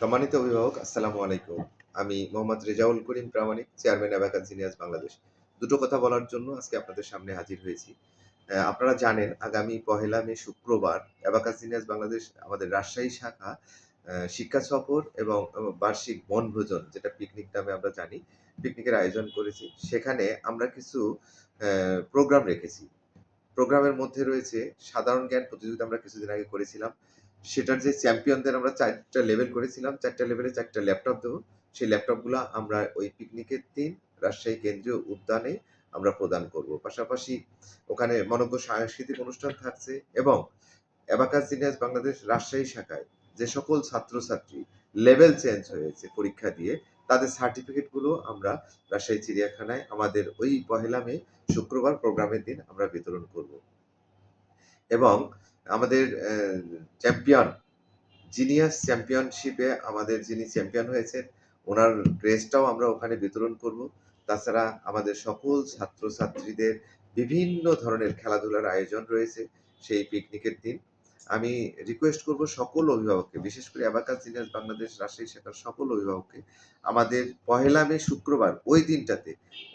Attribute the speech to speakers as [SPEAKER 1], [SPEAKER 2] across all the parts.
[SPEAKER 1] সম্মানিত অভিভাবক, আসসালামু আলাইকুম। আমি মোহাম্মদ রেজাউল করিম প্রামাণিক, চেয়ারম্যান অ্যাবাকাস জিনিয়াস বাংলাদেশ। দুটো কথা বলার জন্য আজকে আপনাদের সামনে হাজির হয়েছি। আপনারা জানেন আগামী ১লা মে শুক্রবার অ্যাবাকাস জিনিয়াস বাংলাদেশ আমাদের রাজশাহী শাখা শিক্ষা সফর এবং বার্ষিক বনভোজন যেটা পিকনিক নামে আমরা জানি, পিকনিকের আয়োজন করেছি। সেখানে আমরা কিছু প্রোগ্রাম রেখেছি। প্রোগ্রামের মধ্যে রয়েছে সাধারণ জ্ঞান প্রতিযোগিতা আমরা কিছুদিন আগে করেছিলাম। সেটার যে চ্যাম্পিয়নদের আমরা ৪ টা লেভেল করেছিলাম। ৪ টা লেভেলে ৪ টা ল্যাপটপ দেবো। সেই ল্যাপটপগুলা আমরা ওই পিকনিকের দিন রাজশাহী কেন্দ্রীয় উদ্যানে আমরা প্রদান করব। পাশাপাশি ওখানে মনোজ্ঞ সাংস্কৃতিক অনুষ্ঠান থাকছে এবং অ্যাবাকাস জিনিয়াস বাংলাদেশ রাজশাহী শাখায় যে সকল ছাত্রছাত্রী লেভেল চেঞ্জ হয়েছে পরীক্ষা দিয়ে, তাদের সার্টিফিকেটগুলো আমরা রাজশাহী চিড়িয়াখানায় আমাদের ওই ১লা মে শুক্রবার প্রোগ্রামের দিন আমরা বিতরণ করব। এবং আমাদের চ্যাম্পিয়ন জিনিয়াস চ্যাম্পিয়নশিপে আমাদের যিনি চ্যাম্পিয়ন হয়েছেন, ওনার ক্রেস্টটাও আমরা ওখানে বিতরণ করব। তাছাড়া আমাদের সকল ছাত্রছাত্রীদের বিভিন্ন ধরনের খেলাধুলার আয়োজন রয়েছে সেই পিকনিকের দিন। আমি রিকোয়েস্ট করব সকল অভিভাবককে, বিশেষ করে অ্যাবাকাস জিনিয়াস বাংলাদেশ রাজশাহী শাখার সকল অভিভাবককে, আমাদের ১লা মে শুক্রবার ওই দিনটাতে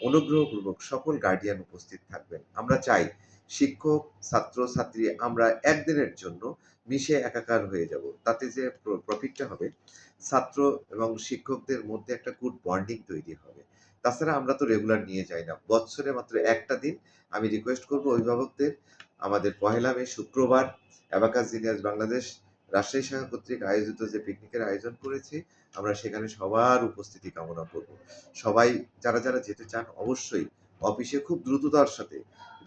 [SPEAKER 1] অনুগ্রহপূর্বক সকল গার্ডিয়ান উপস্থিত থাকবেন। আমরা চাই শিক্ষক, ছাত্র-ছাত্রী আমরা একদিনের জন্য মিশে একাকার হয়ে যাব। তাতে যে প্রফিটটা হবে, ছাত্র এবং শিক্ষকদের মধ্যে একটা গুড বন্ডিং তৈরি হবে। তাছাড়া আমরা তো রেগুলার নিয়ে যাই না। বৎসরে মাত্র একটা দিন আমি রিকোয়েস্ট করব অভিভাবকদের, আমাদের ১লা মে শুক্রবার অ্যাবাকাস জিনিয়াস বাংলাদেশ রাজশাহী শাখা কর্তৃক আয়োজিত যে পিকনিকের আয়োজন করেছি, আমরা সেখানে সবার উপস্থিতি কামনা করব। সবাই যারা যেতে চান অবশ্যই অফিসে খুব দ্রুততার সাথে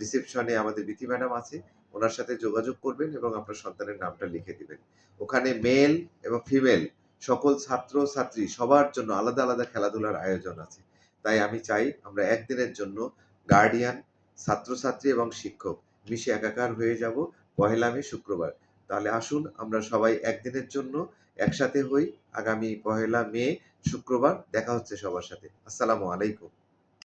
[SPEAKER 1] রিসেপশনে আমাদের বিথি ম্যাডাম আছে, ওনার সাথে যোগাযোগ করবেন এবং আপনার সন্তানের নামটা লিখে দিবেন। ওখানে মেল এবং ফিমেল সকল ছাত্র-ছাত্রী সবার জন্য আলাদা খেলাধুলার আয়োজন আছে। তাই আমি চাই আমরা একদিনের জন্য গার্ডিয়ান, ছাত্রছাত্রী এবং শিক্ষক মিশে একাকার হয়ে যাব ১লা মে শুক্রবার। তাহলে আসুন আমরা সবাই একদিনের জন্য একসাথে হই। আগামী ১লা মে শুক্রবার দেখা হচ্ছে সবার সাথে। আসসালামু আলাইকুম।